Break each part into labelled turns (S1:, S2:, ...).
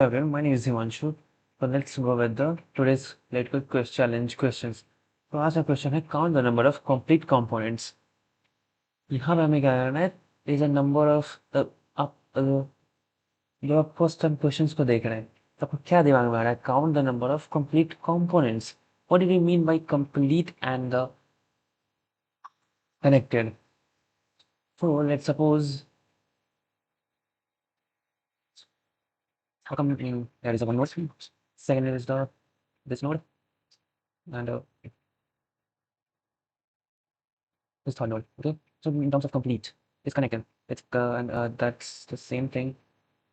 S1: Everyone, my name is Himanshu. So let's go with the today's Let's Quiz Challenge questions. तो आज का question है count the number of complete components. यहाँ पे हमें क्या करना है? Is a number of आप जब आप फर्स्ट टाइम क्वेश्चंस को देख रहे हैं तो आपको क्या दिमाग में आ रहा है? Count the number of complete components. What do we mean by complete and the connected? So let's suppose there is a one node, second is the this node, and this third node. Okay, so in terms of complete, it's connected. It's and that's the same thing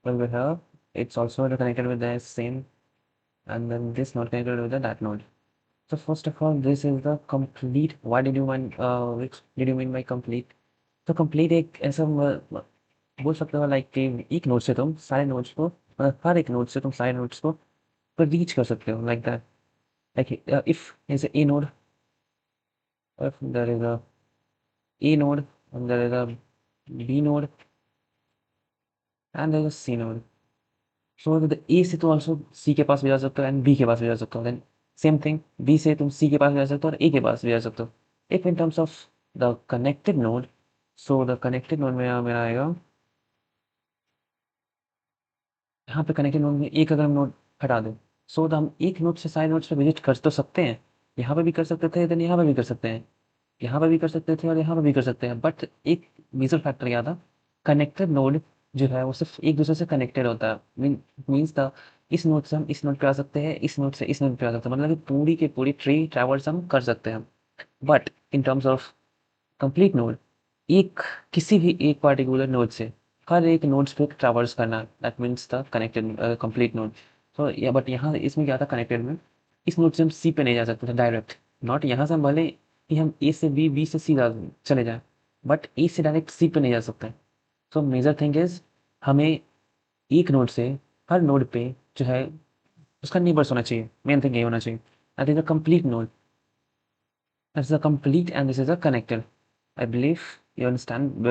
S1: over here. It's also connected with the same, and then this node connected with the that node. So first of all, this is the complete. Why did you mean? Which did you mean by complete? तो complete एक ऐसा बोल सकते हो like कि एक node से तुम सारे नोड्स को हर एक नोड से तुम सारे नोड्स को रीच कर सकते हो like that like if is a node if there is a node and there is a b node and there is a c node. So with the a से तो also c के पास भी जा सकते हो and b के पास भी जा सकते हो. Then same thing b से तुम c के पास भी जा सकते हो और a के पास भी जा सकते हो. If in terms of the connected node, so the connected node में मेरा आएगा यहाँ पे कनेक्टेड नोड में एक अगर हम नोड हटा दें सो तो हम एक नोड से सारे नोड्स पे विजिट कर तो सकते हैं. यहाँ पे भी कर सकते थे देन यहाँ पे भी कर सकते हैं. यहाँ पे भी कर सकते थे और यहाँ पे भी कर सकते हैं. बट एक मेजर फैक्टर क्या था? कनेक्टेड नोड जो है वो सिर्फ एक दूसरे से कनेक्टेड होता है. मीन्स द इस नोड से हम इस नोड पे आ सकते हैं, इस नोड से इस नोड पे आ सकते हैं. मतलब कि पूरी की पूरी ट्री ट्रैवर्स हम कर सकते हैं. But in terms of complete node एक किसी भी एक पार्टिकुलर नोड से हर एक नोड्स पे ट्रैवर्स करना that means the connected complete node. So या बट यहाँ इसमें क्या था कनेक्टेड में इस नोड से हम सी पे नहीं जा सकते थे डायरेक्ट. नॉट यहाँ से हम भले कि हम ए से बी से सी चले जाएं बट ए से डायरेक्ट सी पे नहीं जा सकते. सो मेजर थिंग इज हमें एक नोड से हर नोड पे जो है उसका नेबर्स होना चाहिए. मेन थिंग ये होना चाहिए that is a complete node. That is a complete and this is a connected. I believe you understand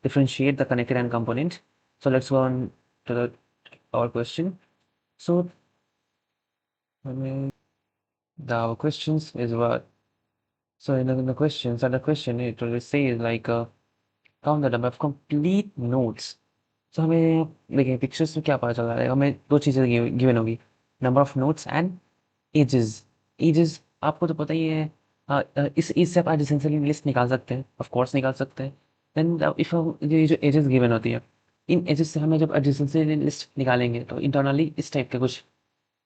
S1: differentiate the connected and component. So let's go on to our question. So our questions is what. So in the questions and the question it will say like count the number of complete nodes. So हमें देखिए pictures में क्या पता चल रहा है हमें दो चीज़ें गिवन होगी number of nodes and edges. Edges आपको तो पता ही है. इस एज से आप एडजेसेंसी लिस्ट निकाल सकते हैं ऑफ कोर्स निकाल सकते हैं. देन इफ ये जो एजेस गिवन होती है इन एजेस से हमें जब एडजेसेंसी लिस्ट निकालेंगे तो इंटरनली इस टाइप के कुछ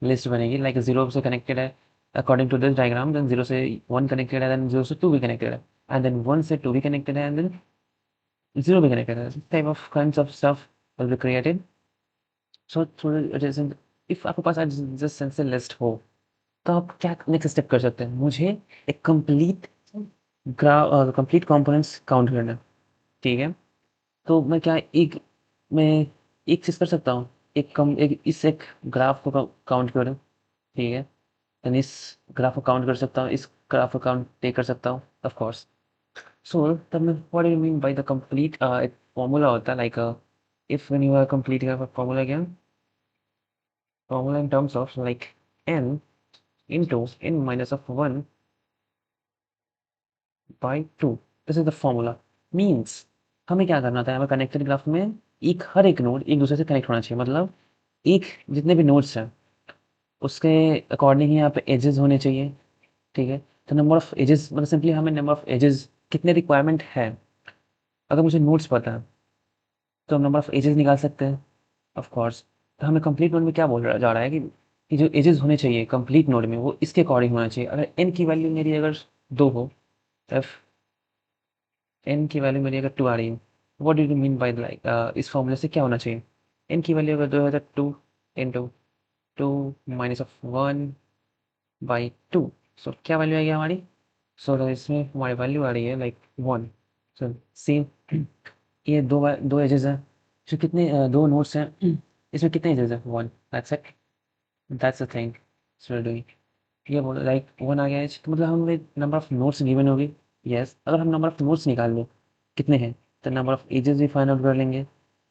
S1: लिस्ट बनेगी लाइक जीरो से कनेक्टेड है according to this diagram. Then zero से वन कनेक्टेड है देन जीरो से टू भी कनेक्टेड है एंड देन वन से टू भी कनेक्टेड है एंड देन जीरो भी कनेक्टेड है. Type of kinds of stuff will be created. So through adjacent if आपके पास एडजेसेंसी लिस्ट हो तो आप क्या नेक्स्ट स्टेप कर सकते हैं? मुझे एक कंप्लीट कंपोनेंट्स काउंट करना है. ठीक है तो मैं एक चीज़ कर सकता हूँ. एक ग्राफ को काउंट करूँ. ठीक है देन इस ग्राफ को काउंट कर सकता हूँ, इस ग्राफ को काउंट टेक कर सकता हूँ ऑफ कोर्स. सो तब मैं what do you mean by the complete एक फॉर्मूला होता है like if when you are complete formula again formula in terms of like n into n minus of 1 by 2. This is the formula. Means हमें क्या करना था हमें connected graph में एक हर एक नोड एक दूसरे से कनेक्ट होना चाहिए. मतलब एक जितने भी नोड्स हैं उसके अकॉर्डिंग ही यहाँ पे एजेस होने चाहिए. ठीक है तो नंबर ऑफ एजेस मतलब सिंपली हमें नंबर ऑफ एजेस कितने रिक्वायरमेंट है अगर मुझे नोड्स पता है तो हम नंबर ऑफ एजेस निकाल सकते हैं ऑफ कोर्स. तो हमें कंप्लीट नोड में क्या बोल रहा जा रहा है कि जो एजेस होने चाहिए कंप्लीट नोड में वो इसके अकॉर्डिंग होना चाहिए. अगर एन की वैल्यू मेरी अगर दो हो एफ एन की वैल्यू मेरी अगर टू आ रही है what do you mean bye like इस फॉर्मूले से क्या होना चाहिए? एन की वैल्यू अगर दो है तो two into two minus of one by two. So क्या वैल्यू आएगी हमारी? सो इसमें हमारी वैल्यू आ रही है लाइक वन. सो सेम ये दो एजेस हैं जो कितने दो नोट्स हैं इसमें कितने एजेस हैं? One. That's it. That's the thing so doing ये बोलो लाइक वन आ गया है तो मतलब हमें नंबर ऑफ नोट्स गिवन होगी. यस अगर हम नंबर ऑफ नोट्स निकाल लें कितने हैं तो नंबर ऑफ एजेस भी फाइंड आउट कर लेंगे.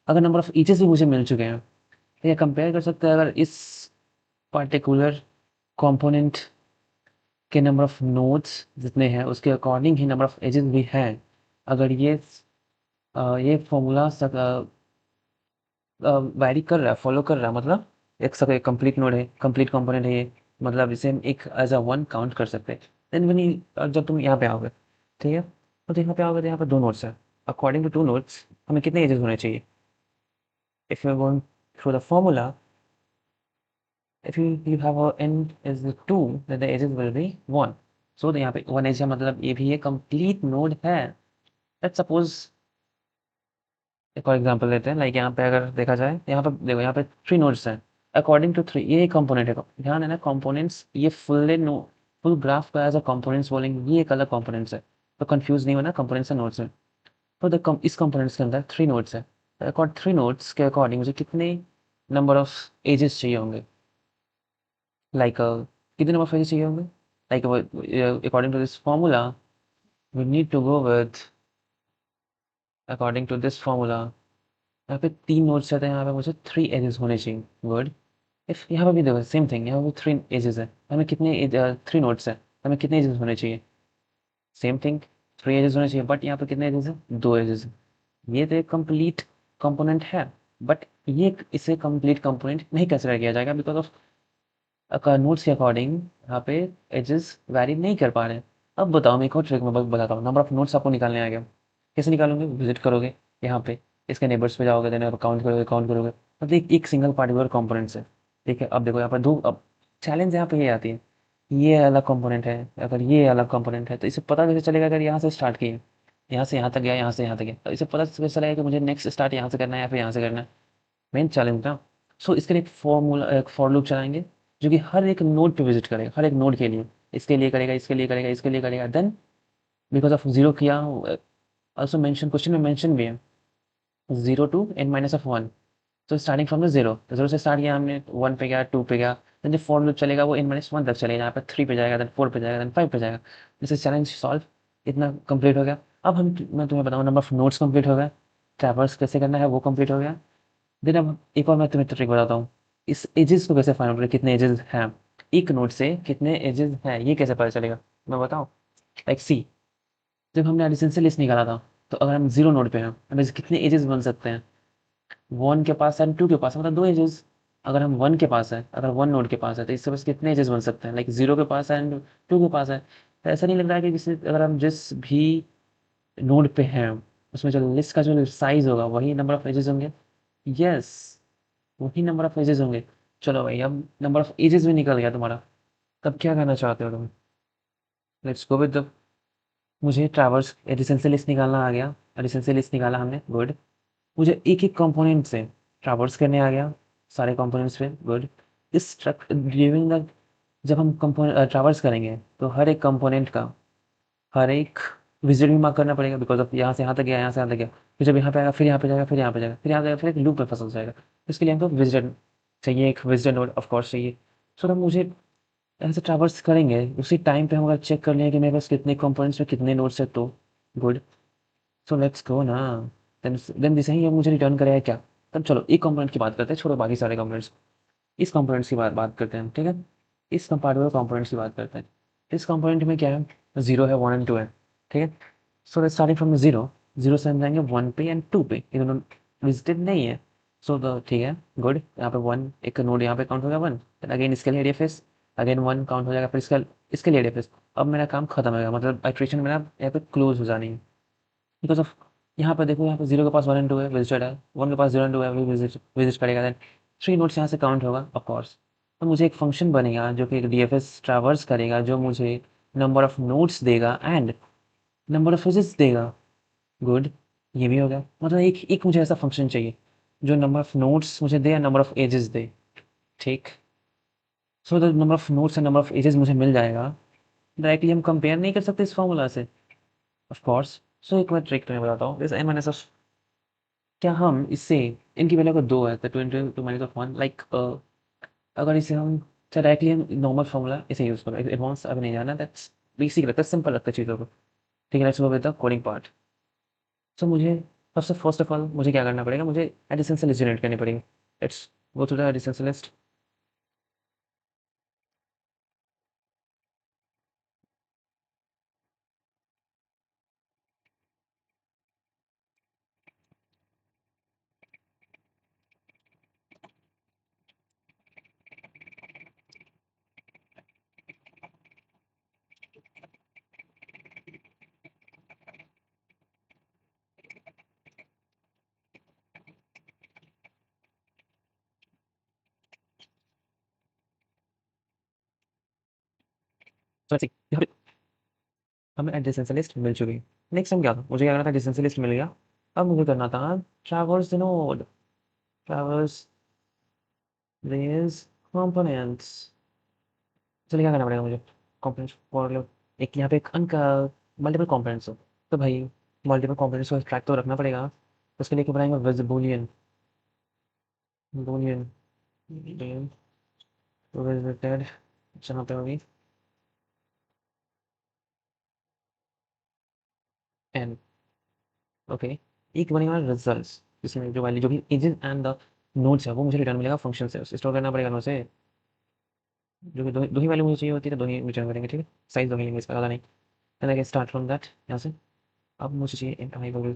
S1: अगर नंबर ऑफ एजेस भी मुझे मिल चुके हैं तो ये कंपेयर कर सकते हैं अगर इस पार्टिकुलर कंपोनेंट के नंबर ऑफ नोड्स जितने हैं उसके अकॉर्डिंग ही नंबर ऑफ एजेस भी हैं। अगर ये फॉर्मूला वैरी कर रहा है, फॉलो कर रहा है, मतलब एक कंप्लीट नोड है, कंप्लीट कंपोनेंट है ये, मतलब इसे हम एक एज अ वन काउंट कर सकते हैं। देन जब तुम यहाँ पे आओगे, ठीक है, तो यहाँ पे आओगे तो यहाँ पे दो नोड्स है। अकॉर्डिंग टू टू नोड्स हमें कितने एजेस होने चाहिए? If you are going through the formula, if you have a n is 2, then the edges will be 1. So यहाँ पे 1 एज का मतलब ये भी ये कंप्लीट नोड है। लेट्स सपोज एक और एग्जांपल लेते हैं, लाइक यहाँ पे अगर देखा जाए, यहाँ पे देखो, यहाँ पे 3 नोड्स हैं। अकॉर्डिंग टू 3 ये एक कंपोनेंट है। ध्यान है ना, कंपोनेंट्स ये फुल ग्राफ का एज अ कंपोनेंट्स बोलेंगे, ये एक अलग कंपोनेंट्स है। तो कंफ्यूज नहीं होना, कंपोनेंट्स है नोड्स है। तो इस कंपोनेंट्स के अंदर 3 नोड्स है। अकॉर्ड 3 नोड्स के अकॉर्डिंग मुझे कितने नंबर ऑफ एजेस चाहिए होंगे? लाइक कितने नंबर ऑफ एजेस चाहिए होंगे? Like according to this formula we need to go with, according to this formula यहाँ पे 3 नोड्स रहते हैं, यहाँ पे मुझे 3 एजेस होने चाहिए। गुड। इफ यहाँ पे भी देखो सेम थिंग, यहाँ पे 3 एजेस है, हमें कितने 3 नोड्स है, हमें कितने एजेस होने चाहिए? सेम थिंग, 3 एजेस होने चाहिए, बट यहाँ पे कितने एजेस है? 2 एजेस है। ये तो एक कंप्लीट कंपोनेंट है, बट ये इसे कंप्लीट कंपोनेंट नहीं कंसिडर किया जाएगा बिकॉज ऑफ नोट्स के अकॉर्डिंग यहाँ पे एजेस वैरी नहीं कर पा रहे हैं। अब बताओ, मैं एक और ट्रिक में बताता हूँ। नंबर ऑफ नोट्स आपको निकालने आ गया, कैसे निकालोगे? विजिट करोगे यहाँ पे, इसके नेबर्स पे जाओगे, देन काउंट करोगे, मतलब एक सिंगल पार्टिकुलर कंपोनेंट से। ठीक है, अब देखो यहाँ पर दो, अब चैलेंज यहाँ पे ये आती है, ये अलग कंपोनेंट है, अगर ये अलग कंपोनेंट है तो इसे पता कैसे चलेगा? अगर यहाँ से स्टार्ट किए, यहाँ से यहाँ तक गया, यहाँ से यहाँ तक गया, तो इसे पता कैसे चलेगा कि मुझे नेक्स्ट स्टार्ट यहाँ से करना है या फिर यहाँ से करना है? मेन चैलेंज ना। सो इसके लिए एक फॉर लूप चलाएंगे जो कि हर एक नोड पे विजिट करेगा, हर एक नोड के लिए, इसके लिए करेगा, इसके लिए करेगा, इसके लिए करेगा। देन बिकॉज ऑफ जीरो किया, ऑल्सो मेंशन, क्वेश्चन में मेंशन भी है, 0 टू n माइनस ऑफ 1। तो स्टार्टिंग फ्रॉम द जीरो, तो जीरो से स्टार्ट किया हमने, 1 पे गया, 2 पे गया, देन जो फॉर लूप चलेगा वो n माइनस 1 तक चलेगा, यहाँ पे 3 पे जाएगा, देन 4 पे जाएगा, देन 5 पे जाएगा। जैसे चैलेंज सॉल्व, इतना कंप्लीट हो गया। अब मैं तुम्हें बताऊँ, नंबर ऑफ नोड्स कंप्लीट हो गया, ट्रैवर्स कैसे करना है वो कंप्लीट हो गया। देन अब एक और मैं तुम्हें ट्रिक बताता हूँ, इस एजेस को कैसे फाइंड आउट करें, कितने एजेस हैं, एक नोड से कितने एजेस हैं ये कैसे पता चलेगा? मैं बताऊँ, लाइक सी, जब हमने एडिशन लिस्ट निकाला था, तो अगर हम जीरो नोड पे हैं, हमें कितने एजेस बन सकते हैं? 1 के पास एंड 2 के पास, मतलब 2 एजेस। अगर हम 1 के पास है, अगर 1 नोड के पास है, तो इससे बस कितने एजेस बन सकते हैं? लाइक 0 के पास एंड 2 के पास है। तो ऐसा नहीं लग रहा है कि किसी, अगर हम जिस भी नोड पे हैं, उसमें जो लिस्ट का जो साइज होगा वही नंबर ऑफ एजेस होंगे? यस, वही नंबर ऑफ एजेस होंगे। चलो भाई, अब नंबर ऑफ एजेस भी निकल गया तुम्हारा, तब क्या करना चाहते हो तुम? लेट्स गो विद द, मुझे ट्रैवर्स एडिशन से लिस्ट निकालना आ गया, एडिशन से लिस्ट निकाला हमने, गुड। मुझे एक एक कंपोनेंट से ट्रैवर्स करने आ गया, सारे कंपोनेंट्स पे, गुड। इस ड्यूरिंग द, जब हम कंपोनेंट ट्रैवर्स करेंगे तो हर एक कंपोनेंट का हर एक विजिट भी मार्क करना पड़ेगा, बिकॉज ऑफ यहाँ से यहाँ तक गया, यहाँ से यहाँ तक गया, फिर जब यहाँ पे आएगा, फिर यहाँ पे जाएगा, फिर यहाँ पे जाएगा, फिर यहाँ जाएगा, फिर एक लूप में फंस जाएगा। इसके लिए हमको विजिटर चाहिए, एक विजिटर नोड ऑफ कोर्स चाहिए। सो हम मुझे ऐसे ट्रैवर्स करेंगे, उसी टाइम पे हम अगर चेक कर लें कि मेरे पास कितने कंपोनेंट्स में कितने नोड्स है, तो गुड। सो लेट्स गो ना। देन दिस ही मुझे रिटर्न करेगा क्या? तब चलो एक कंपोनेंट की बात करते हैं, छोड़ो बाकी सारे कंपोनेंट्स। इस कंपोनेंट्स की बात करते हैं, ठीक है। इस पार्टिकुलर कंपोनेंट्स की बात करते हैं। इस कंपोनेंट में क्या है? जीरो है, 1 एंड 2 है, ठीक है। So starting from zero, zero से हम जाएंगे 1 पे एंड 2 पे, ये दोनों विजिटेड नहीं है। सो द ठीक है, गुड। यहाँ पे 1, एक नोड यहाँ पे काउंट हो गया 1, देन अगेन इसके लिए रेडियस, अगेन 1 काउंट हो जाएगा, फिर इसके लिए रेडियस। अब मेरा काम खत्म हो गया, मतलब इटरेशन मेरा यहाँ पे क्लोज हो जानी है, बिकॉज ऑफ यहाँ पे देखो, यहाँ पे जीरो के पास 1 एंड 2 है, विजिटेड है, 1 के पास 0 एंड 2 है, अभी विजिट करेगा, देन 3 नोड्स यहाँ से काउंट होगा ऑफ कोर्स। तो मुझे एक फंक्शन बनेगा जो कि एक डीएफएस ट्रैवर्स करेगा, जो मुझे नंबर ऑफ नोड्स देगा एंड नंबर ऑफ एजेस देगा, गुड। ये भी हो गया, मतलब एक एक मुझे ऐसा फंक्शन चाहिए जो नंबर ऑफ नोड्स मुझे दे या नंबर ऑफ एजेस दे, ठीक। So the number of nodes and number of edges मुझे मिल जाएगा। डायरेक्टली हम कंपेयर नहीं कर सकते इस फॉर्मूला से, ऑफ कोर्स। सो एक मैं ट्रिक तुम्हें बताता हूँ, जैसे एन माइनस ऑफ, क्या हम इससे, इनकी वैल्यू अगर 2 है तो 2 into two minus of 1, like अगर इसे हम डायरेक्टली हम नॉर्मल फॉर्मूला इसे यूज़ करो, एडवांस अभी नहीं जाना, दैट्स बेसिक रखता है, सिंपल रखता है चीज़ों को, ठीक है। Let's go with the coding part. So मुझे सबसे फर्स्ट ऑफ ऑल मुझे क्या करना पड़ेगा? मुझे एडिशन से लिस्ट जनरेट करनी पड़ेगी। Let's Go to the distance list. So let's see. यहाँ पे हमें डिस्टेंस लिस्ट मिल चुकी है। नेक्स्ट टाइम क्या था, मुझे क्या करना था, डिस्टेंस लिस्ट मिल गया। अब मुझे करना था traverse the node, traverse these components। चलिए क्या करना पड़ेगा मुझे, कंपोनेंट्स फॉर एक यहाँ पे एक अंक मल्टीपल कंपोनेंट्स हो, तो भाई मल्टीपल कंपोनेंट्स को ट्रैक तो रखना पड़ेगा। उसके लिए क्या बनाएंगे, विज बूलियन, बूलियन विजिटेड, जहाँ पे होगी एन। ओके, एक बनेगा रिजल्ट्स, इसमें जो वैल्यू जो भी एजेस एंड द नोड्स है वो मुझे रिटर्न मिलेगा फंक्शन से, स्टोर करना पड़ेगा नोड से। जो कि दो ही वैल्यू मुझे चाहिए होती है, तो दो ही रिटर्न करेंगे, ठीक है। साइज दो ही लेंगे, इसका ज़्यादा नहीं। Then I can start from that, यहाँ से। अब मुझे चाहिए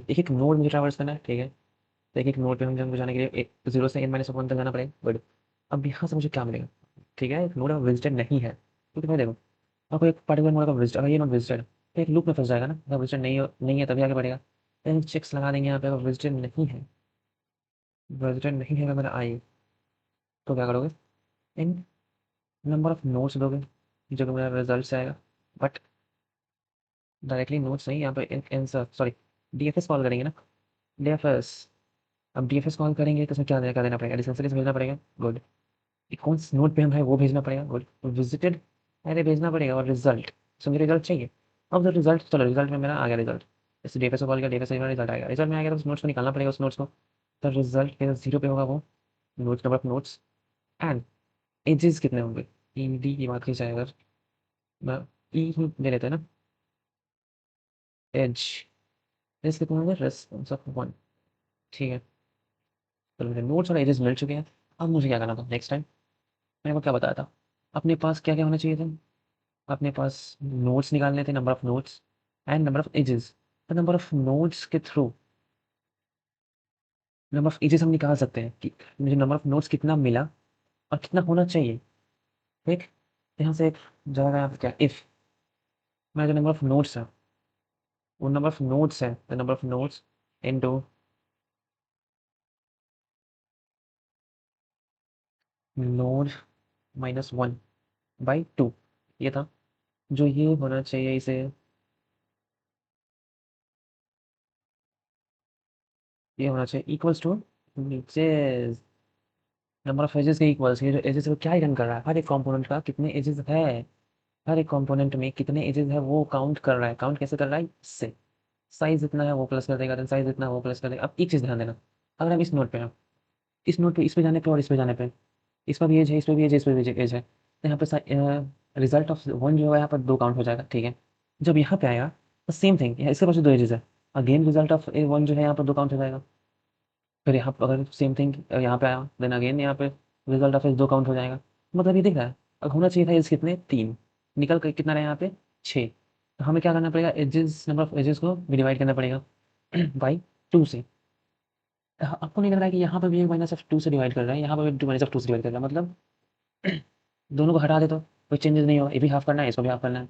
S1: एक एक नोड मुझे ट्रैवर्स करना है, ठीक है। तो एक एक नोड पे हम हमको जाने के लिए 0 से n-1 तक जाना पड़ेगा, बट अब यहाँ से मुझे क्या मिलेगा, ठीक है। एक नोड अब विजिटेड नहीं है, क्योंकि भाई देखो, आपको एक पर्टिकुलर नोड का विजिट, अगर ये नोड विजिटेड तो एक लूप में फंस जाएगा ना, अगर विजिटेड नहीं है तभी आगे बढ़ेगा। तो चेक्स लगा देंगे यहाँ पे, अगर विजिटेड नहीं है, विजिटेड नहीं है अगर मेरा आई, तो क्या करोगे, इन नंबर ऑफ नोड्स दोगे, जो कि मेरा रिजल्ट से आएगा। बट डायरेक्टली नोड्स नहीं, यहाँ पे आंसर सॉरी डीएफएस कॉल करेंगे ना, डीएफएस। अब डीएफएस कॉल करेंगे तो इसमें क्या देना पड़ेगा, डिस्टेंस भेजना पड़ेगा, गुड। कौन से नोड पे हम है वो भेजना पड़ेगा, गुड। विजिटेड अरे भेजना पड़ेगा, और रिजल्ट, सो मुझे रिजल्ट चाहिए। अब जो रिजल्ट, चलो रिजल्ट में मेरा आ गया रिजल्ट, जैसे डीएफएस को कॉल किया, डीएफएस से मेरा रिजल्ट आएगा, रिजल्ट में आ गया तो उस नोट्स को निकालना पड़ेगा, उस नोट्स को। तो रिजल्ट के 0 पे होगा वो notes, number of notes and edges कितने होंगे, ई डी की बात की जाए अगर, ई ही ले लेते हैं ना, एज, एज कितने होंगे, रेस्पॉन्स ऑफ वन, ठीक है। तो मुझे नोट्स और एजेस मिल चुके हैं। अब मुझे क्या करना था नेक्स्ट टाइम, मैंने को क्या बताया था, अपने पास क्या क्या होना चाहिए था, अपने पास नोट्स निकालने थे, number of notes and number of edges. तो नंबर ऑफ नोट्स के थ्रू नंबर ऑफ एजेस हम निकाल सकते हैं कि मुझे नंबर ऑफ नोट्स कितना मिला और कितना होना चाहिए, ठीक। यहाँ से एक जगह यहाँ पे क्या, इफ मेरा जो नंबर ऑफ नोट्स है, वो नंबर ऑफ नोट्स है, the number of notes into node -1/2, ये था। जो ये होना चाहिए इसे, ये होना चाहिए इक्वल्स टू नीचे नंबर ऑफ एजेस के इक्वल्स, ये जो एजेस है वो क्या रिटर्न कर रहा है, हर एक कंपोनेंट का कितने एजेस है, हर एक कंपोनेंट में कितने एजेस है वो काउंट कर रहा है। काउंट कैसे कर रहा है, इससे साइज इतना है वो प्लस कर देगा, देन साइज इतना है वो प्लस कर देगा। अब एक चीज़ ध्यान देना, अगर हम इस नोट पे हैं, इस नोट पे इस पे जाने पे और इस पे जाने पे, इस पर भी एज है, इस पे भी एज है, इस पे भी एज है, तो यहाँ पे रिजल्ट ऑफ वन जो है यहाँ पर दो काउंट हो जाएगा, ठीक है। जब यहाँ पे आएगा तो सेम थिंग, इसके पास भी दो एजेस है, again result of A one जो है यहाँ पर दो काउंट हो जाएगा। फिर यहाँ पर अगर सेम थिंग यहाँ पे आया, देन अगेन यहाँ पे रिजल्ट ऑफ एज दो काउंट हो जाएगा। मतलब ये दिख रहा है, अब होना चाहिए था एज कितने, तीन, निकल कर कितना रहे यहाँ पे, छः। तो हमें क्या करना पड़ेगा, एजेस, नंबर ऑफ एजेस को डिवाइड करना पड़ेगा बाई टू से। आपको नहीं लग रहा है कि यहाँ पे भी एक -2 से डिवाइड कर रहा है, यहाँ पे भी -2 से डिवाइड कर रहा है, मतलब दोनों को हटा दे तो कोई चेंजेस नहीं होगा, ये भी हाफ करना है, इसको भी हाफ करना है,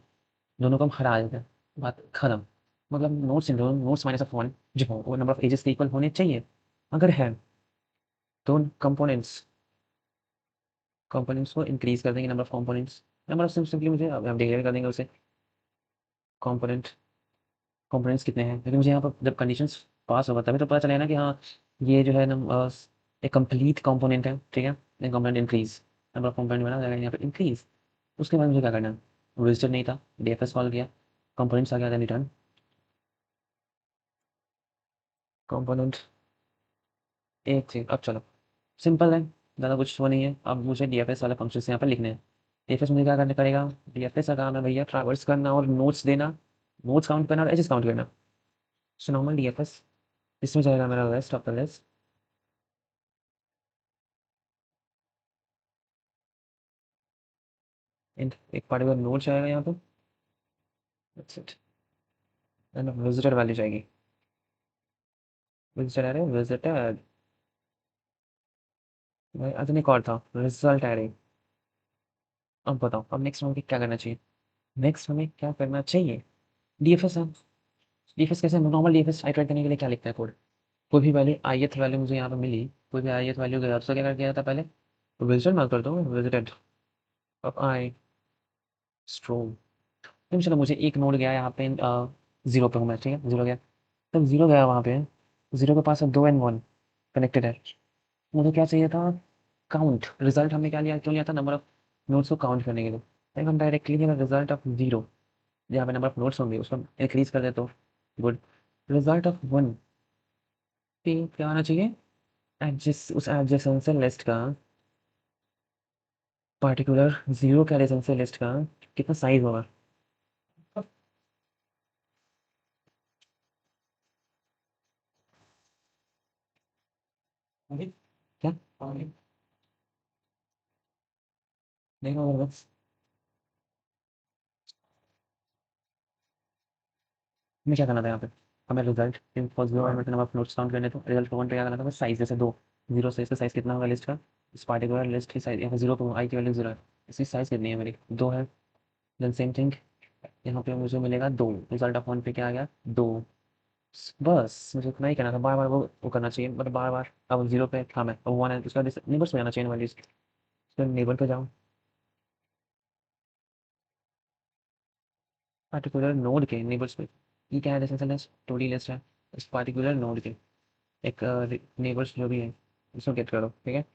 S1: दोनों को हम हटा देते हैं, बात खत्म। मतलब नोट्स इन नोट्स -1 जो हो वो नंबर ऑफ एजेस के इक्वल होने चाहिए। अगर है तो कंपोनेंट्स, कंपोनेंट्स को इंक्रीज कर देंगे, number of components, number of simply मुझे अब हम डिक्लेयर कर देंगे उसे, कंपोनेंट, कंपोनेंट्स कितने हैं, क्योंकि मुझे यहाँ पर जब कंडीशंस पास होगा तभी तो पता चलेगा ना कि हाँ ये जो है एक कंप्लीट कंपोनेंट है, ठीक है। Component increase, number of component बना जाएगा यहाँ पे इंक्रीज। उसके बाद मुझे क्या करना है, रजिस्टर नहीं था, डीएफएस कॉल किया, कंपोनेंट्स आ गया, देन रिटर्न कंपोनेंट, एक चीज। अब चलो सिंपल है, ज़्यादा कुछ वो नहीं है। अब मुझे डीएफएस वाले फंक्शन यहाँ पे लिखने हैं। डीएफएस मुझे क्या करना पड़ेगा, डीएफएस का काम है भैया ट्रैवर्स करना और नोट्स देना, नोट्स काउंट करना और एजेस काउंट करना। सो नॉर्मल डीएफएस, इसमें जाएगा मेरा रेस्ट ऑफ द लिस्ट, एक पार्टिकुलर नोड जाएगा यहाँ पे, that's it, and visited value जाएगी, विजिटेड एरे, विजिटेड। अजन एक और था, रिजल्ट एरे। अब बताओ, अब नेक्स्ट हमें क्या करना चाहिए? नेक्स्ट हमें क्या करना चाहिए? डीएफएस है। डीएफएस कैसे, नॉर्मल डीएफएस आइटरेट करने के लिए क्या लिखता है कोड? कोई भी वैल्यू ith वैल्यू मुझे यहाँ पे मिली, कोई भी ith वैल्यू गया तो क्या कर दिया था पहले? विजिटेड मार्क कर दो, विजिटेड। अब आई स्ट्रोम, तुम चलो, मुझे एक नोड गया यहाँ पे, जीरो पे हूँ मैं, ठीक है, जीरो गया। तब जीरो गया वहाँ पे, जीरो के पास है 2 and 1 कनेक्टेड है। मुझे क्या चाहिए था? काउंट। रिजल्ट हमने क्या लिया, क्यों लिया था? नंबर ऑफ नोट्स को काउंट करने के लिए। अगर हम डायरेक्टली रिजल्ट ऑफ जीरो, जहाँ पे नंबर ऑफ नोट्स होंगे उसको इंक्रीज कर दे तो गुड। रिजल्ट ऑफ वन पे क्या आना चाहिए? एडजस्ट, उस एडजेसेंसी लिस्ट का, पार्टिकुलर जीरो के एडजेसेंसी लिस्ट का कितना साइज होगा? क्या देखो मेरे बस, हमें क्या करना था यहाँ पे? हमें result for zero and number of notes count करने, तो रिजल्ट वन पे क्या करना था? साइज, जैसे दो, जीरो से इसका साइज कितना होगा लिस्ट का? इस पार्टिकुलर लिस्ट की साइज, यहाँ पे जीरो पे आई की वैल्यू जीरो है, इसकी साइज कितनी है मेरी? दो है। देन सेम थिंग, यहाँ पे मुझे मिलेगा दो, रिजल्ट ऑफ वन पे क्या आ गया? दो। बस मुझे इतना ही करना था, बार बार वो करना चाहिए, मतलब बार बार। अब जीरो पे था मैं, अब वन है, उसका नेबर्स में आना चाहिए वैल्यूज, फिर नेबर पे जाओ, पार्टिकुलर नोड के नेबर्स पे। ये क्या है? जैसे लिस्ट, टोडी लिस्ट है, इस पार्टिकुलर नोड के एक नेबर्स जो भी है उसको गेट करो, ठीक है।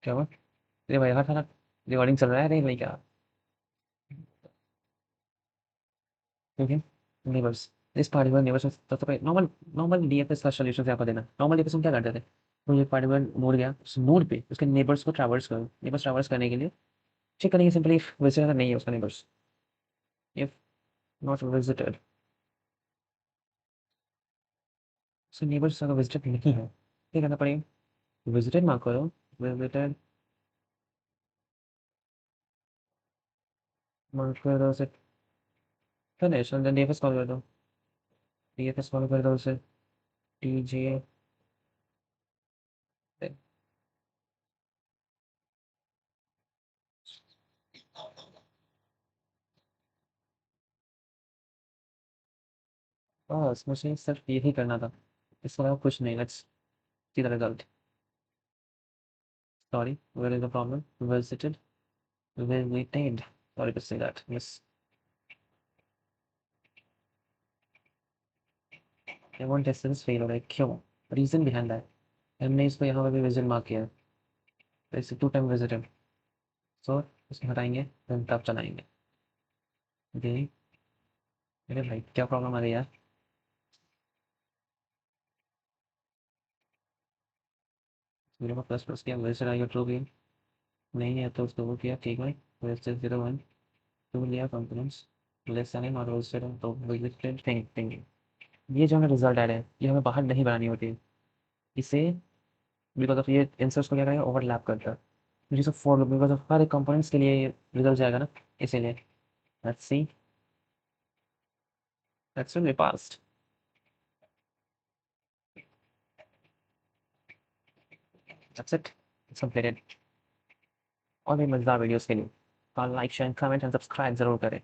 S1: क्या हुआ? अरे भाई, हर सारा रिकॉर्डिंग चल रहा है, अरे भाई क्या? ओके, नेबर्स, इस पार्टिकुलर नेबर्स में सबसे पहले नॉर्मल, नॉर्मल डीएफएस का सॉल्यूशन से आपको देना। नॉर्मल डीएफएस में क्या करते थे? तो ये पार्टिकुलर नोड गया, उस नोड पे उसके नेबर्स को ट्रैवर्स करो, नेबर्स ट्रैवर्स करने के लिए चेक करेंगे सिंपली, इफ विजिटर नहीं है उसका नेबर्स, इफ नॉट विजिटेड, उसके नेबर्स अगर विजिटेड नहीं है, क्या करना पड़ेगा? विजिटेड मार्क करो, विजिटेड मार्क कर दो उसे, finish, and then DFS call कर दो, डीएफएस कॉल कर दो उसे, टीजे। बस मुझे सिर्फ यही करना था, इसके अलावा कुछ नहीं। Let's see the result. Sorry, where is the problem? Visited, visited. Sorry to say that. Yes, I want essence fail हो रहा है, क्यों? रीजन बिहाइंड दैट, हमने इसको यहाँ पे भी विजिट मार्क किया है, तो इसे टू टाइम विजिटेड, सो इसको हटाएंगे, then तब चलाएंगे। ओके, अरे भाई क्या प्रॉब्लम आ रही है यार? जीरो का प्लस प्लस किया, विजिट आएगा ट्रू भी, नहीं है तो उसको वो किया, ठीक है, विजिट जीरो वन, टू लिया कंपोनेंट्स, लेस यानी और विजिटेड, तो विजिटेड थिंग थिंकिंग। ये जो हमें रिजल्ट आ रहा है, ये हमें बाहर नहीं बनानी होती है, इसे, बिकॉज ऑफ ये इंसर्ट्स को क्या करेगा, ओवरलैप करता है, मुझे फॉर लूप, बिकॉज ऑफ हर एक कंपोनेंट्स के लिए रिजल्ट जाएगा ना, इसीलिए। Let's see, that's when we passed, that's it, it's completed. और भी मजेदार वीडियोस के लिए like share comment and subscribe जरूर करें।